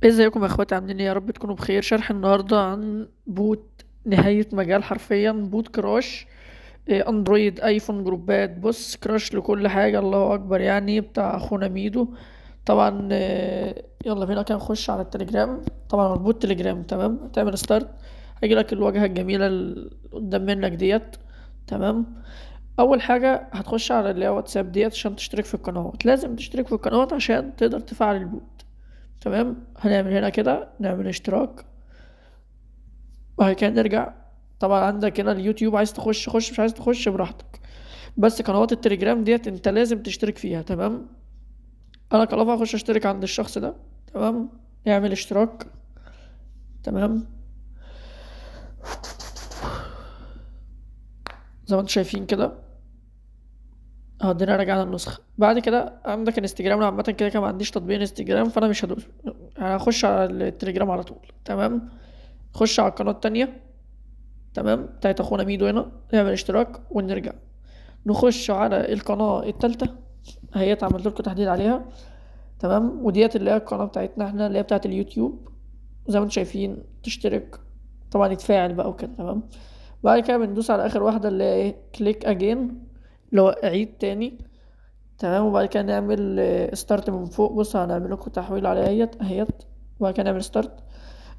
ازيكم يا اخواتي، عاملين ايه؟ يا رب تكونوا بخير. شرح النهارده عن بوت نهاية مجال، حرفيا بوت كراش. اندرويد، ايفون، جروبات. بص، كراش لكل حاجة، الله اكبر يعني، بتاع اخونا ميدو. طبعا يلا بينا كده نخش على التليجرام. طبعا هو البوت تليجرام، تمام. هتعمل ستارت، هيجيلك الواجهة الجميلة اللي قدام منك ديت. تمام. اول حاجة هتخش على اللي هي واتساب ديت عشان تشترك في القنوات. لازم تشترك في القنوات عشان تقدر تفعل البوت. تمام. هنعمل هنا كده، نعمل اشتراك، وبعد كده نرجع. طبعا عندك هنا اليوتيوب، عايز تخش خش، مش عايز تخش براحتك. بس قنوات التليجرام ديت انت لازم تشترك فيها. تمام. انا كلافا هخش اشترك عند الشخص ده. تمام. نعمل اشتراك. تمام. زي ما انتم شايفين كده، هدينا رجعنا النسخة. بعد كده عندك انستجرام. أنا عامة كده كده ما عنديش تطبيق انستجرام، فانا مش هدوس. انا هخش على التليجرام على طول. تمام. خش على القناة التانية، تمام، بتاعت اخونا ميدو. هنا نعمل اشتراك ونرجع نخش على القناة التالتة. هي عملت لكم تحديد عليها. تمام. وديت اللي هي القناة بتاعتنا احنا، اللي هي بتاعت اليوتيوب. زي ما انتم شايفين، تشترك، طبعا يتفاعل بقى وكده. تمام. بعد كده بندوس على اخر واحدة اللي هي ايه، كليك اجين، اللي هو اعيد تاني. تمام. وبعد كده نعمل ستارت من فوق. بص، هنعمل لكم تحويل على اهيت. وبعد كده نعمل ستارت.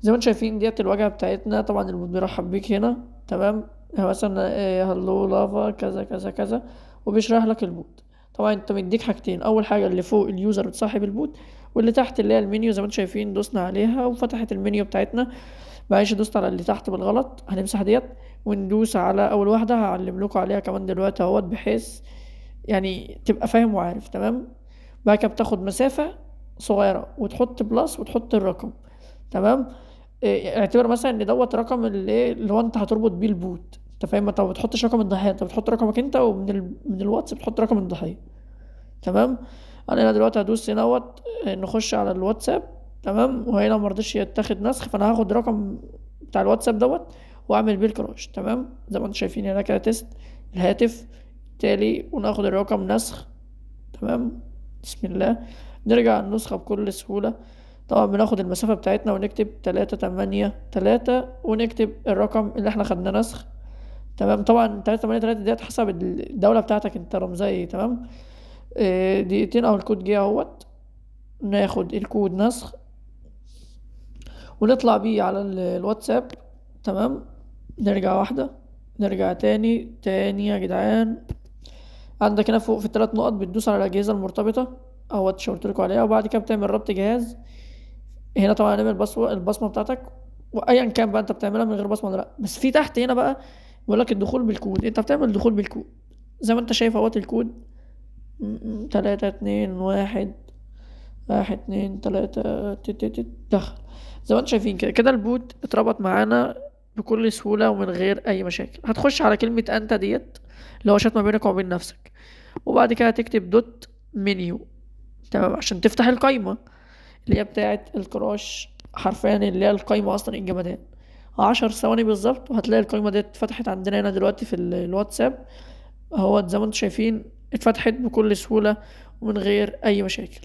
زي ما انتم شايفين ديت الواجهة بتاعتنا. طبعا اللي بيرحب بيك هنا. تمام. مثلا هلو لافا كذا كذا كذا، وبيشرح لك البوت. طبعا انت مديك حاجتين، اول حاجة اللي فوق اليوزر بتصاحب البوت، واللي تحت اللي هي المنيو. زي ما انتم شايفين دوسنا عليها وفتحت المنيو بتاعتنا. معلش دوست على اللي تحت بالغلط، هنمسح ديت وندوس على اول واحدة. هعلم لكم عليها كمان دلوقتي اهوت، بحيث يعني تبقى فاهم وعارف. تمام. بعد كده بتاخد مسافة صغيرة وتحط بلس وتحط الرقم. تمام. اعتبر مثلا ان دوت رقم اللي هو انت هتربط بيه البوت. انت فاهم؟ انت ما بتحطش رقم الضحية، انت بتحط رقمك انت، من الواتس بتحط رقم الضحية. تمام. انا هنا دلوقتي هدوس هنا نخش على الواتساب. تمام. وهنا مرضيش يتاخد نسخ، فانا هاخد رقم بتاع الواتساب واعمل بيه الكراش. تمام. زي ما انتم شايفين هنا كده تيست الهاتف تالي، وناخد الرقم نسخ. تمام. بسم الله. نرجع النسخة بكل سهولة. طبعا بناخد المسافة بتاعتنا ونكتب 383، ونكتب الرقم اللي احنا خدناه نسخ. تمام. طبعا 383 ديت حسب الدولة بتاعتك انت رمزها ايه. تمام. دقيقتين او الكود جه اهوت. ناخد الكود نسخ ونطلع بيه على الواتساب. تمام. نرجع واحدة، نرجع تاني يا جدعان. عندك هنا فوق في الثلاث نقط بتدوس على الأجهزة المرتبطة اهوت، شاورت لكم عليها. وبعد كده بتعمل ربط جهاز. هنا طبعا هنعمل البصمة بتاعتك، وايا كان بقى انت بتعملها من غير بصمة ولا لا. بس في تحت هنا بقى بيقول لك الدخول بالكود. انت بتعمل دخول بالكود زي ما انت شايف اهوت. الكود 3 2 1 1 2 3 دخل. زي ما انتم شايفين كده كده البوت اتربط معانا بكل سهولة ومن غير أي مشاكل. هتخش على كلمة أنت ديت، اللي هو شات ما بينك وبين نفسك. وبعد كده هتكتب دوت منيو. تمام. عشان تفتح القايمة اللي هي بتاعة الكراش، حرفيا اللي هي القايمة أصلا الجمدان. 10 ثواني بالظبط وهتلاقي القايمة ديت اتفتحت عندنا هنا دلوقتي في الواتساب اهوت. زي ما انتم شايفين اتفتحت بكل سهولة ومن غير أي مشاكل.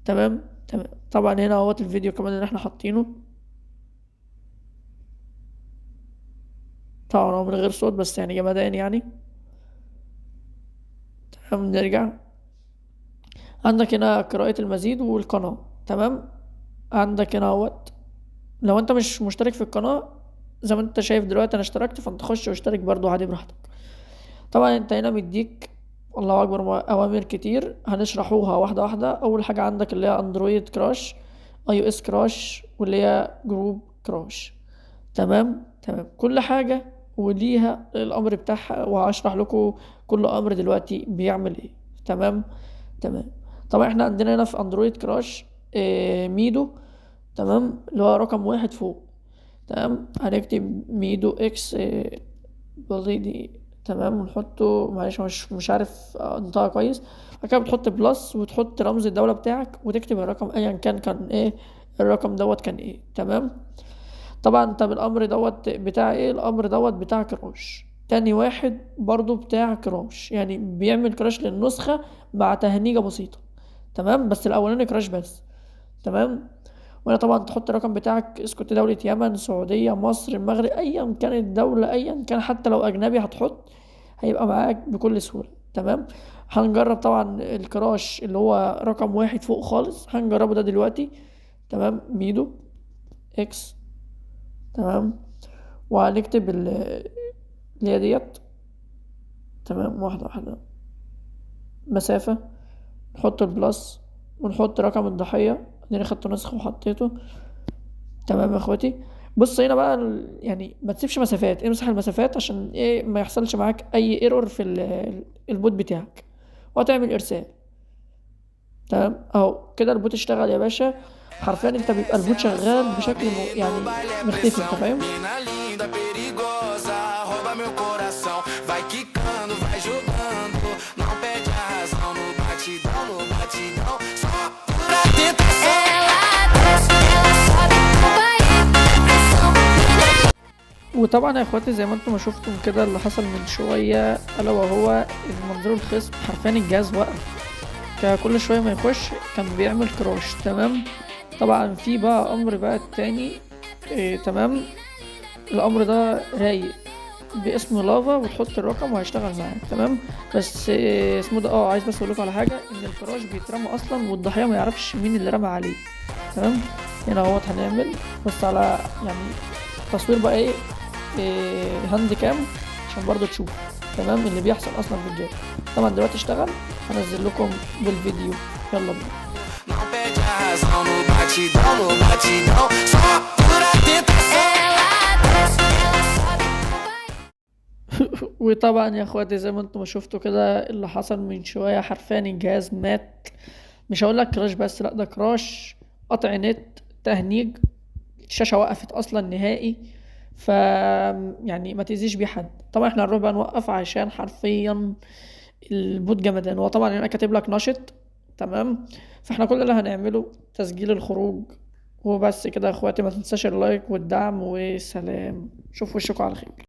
تمام. تمام. طبعا هنا اهوت الفيديو كمان اللي احنا حاطينه. طبعا هو من غير صوت بس يعني جمدان يعني. تمام. نرجع. عندك هنا قراءة المزيد والقناة. تمام. عندك هنا اهوت، لو انت مش مشترك في القناة زي ما انت شايف دلوقتي انا اشتركت، فانت خش واشترك برضو عادي براحتك. طبعا انت هنا مديك الله اكبر اوامر كتير هنشرحوها واحدة واحدة. اول حاجة عندك اللي هي اندرويد كراش، اي او اس كراش، واللي هي جروب كراش. تمام. تمام. كل حاجة وليها الامر بتاعها، وهشرح لكم كل امر دلوقتي بيعمل ايه. تمام. تمام. طبعا احنا عندنا هنا في اندرويد كراش ميدو. تمام. اللي هو رقم واحد فوق. تمام. هنكتب ميدو اكس بليدي. تمام. ونحطه، معلش مش عارف انطقها كويس. بعد كده بتحط بلس وتحط رمز الدولة بتاعك وتكتب الرقم ايا كان ايه الرقم كان ايه. تمام. طبعا انت بالامر بتاع ايه، الامر بتاع كراش. تاني واحد برضو بتاع كراش، يعني بيعمل كراش للنسخة مع تهنيجة بسيطة. تمام. بس الاولاني كراش بس. تمام. وهنا طبعا تحط الرقم بتاعك، اذا كنت دولة يمن، سعودية، مصر، المغرب، ايا كانت الدولة، ايا كان حتى لو اجنبي هتحط، هيبقى معاك بكل سهولة. تمام. هنجرب طبعا الكراش اللي هو رقم واحد فوق خالص، هنجربه ده دلوقتي. تمام، ميدو اكس. تمام. وهنكتب اللي هي ديت. تمام، واحدة واحدة. مسافة، نحط البلس، ونحط رقم الضحية، اديني خدت نسخة وحطيته. تمام يا اخواتي. بص هنا بقى يعني ما تسيبش مسافات، امسح المسافات عشان ايه ما يحصلش معاك اي ايرور في البوت بتاعك، وهتعمل ارسال. تمام اهو كده البوت اشتغل يا باشا. حرفيا انت بيبقى البوت شغال بشكل يعني مختفي، انت فاهم. وطبعا يا اخواتي زي ما انتم ما شفتم كده اللي حصل من شوية، الا وهو المنظور الخصم حرفيا الجهاز وقف، كل شوية ما يخش كان بيعمل كراش. تمام. طبعا في بقى امر بقى التاني. تمام. الامر ده رايق باسم لافا، وتحط الرقم وهيشتغل معاك. تمام. بس اسمه ده عايز بس اقول لكم على حاجه، ان الكراش بيترمى اصلا والضحيه ما يعرفش مين اللي رمى عليه. تمام. هنا اهوت هنعمل بس على يعني تصوير بقى هاند كام عشان برضو تشوف تمام اللي بيحصل اصلا في الجيم. طبعا دلوقتي اشتغل، هنزل لكم بالفيديو. يلا بينا. وطبعا يا اخواتي زي ما انتم شفتوا كده اللي حصل من شوية، حرفيا الجهاز مات. مش هقول لك كراش بس، لا ده كراش، قطع نت، تهنيج، الشاشة وقفت اصلا نهائي. ف يعني ما تأذيش بيه حد. طبعا احنا هنروح بقى نوقف عشان حرفيا البوت جمدان. هو طبعا هنا كاتب لك نشط. تمام. فاحنا كل اللي هنعمله تسجيل الخروج وبس كده يا اخواتي. ما تنساش اللايك والدعم، وسلام، شوف وشكوا على خير.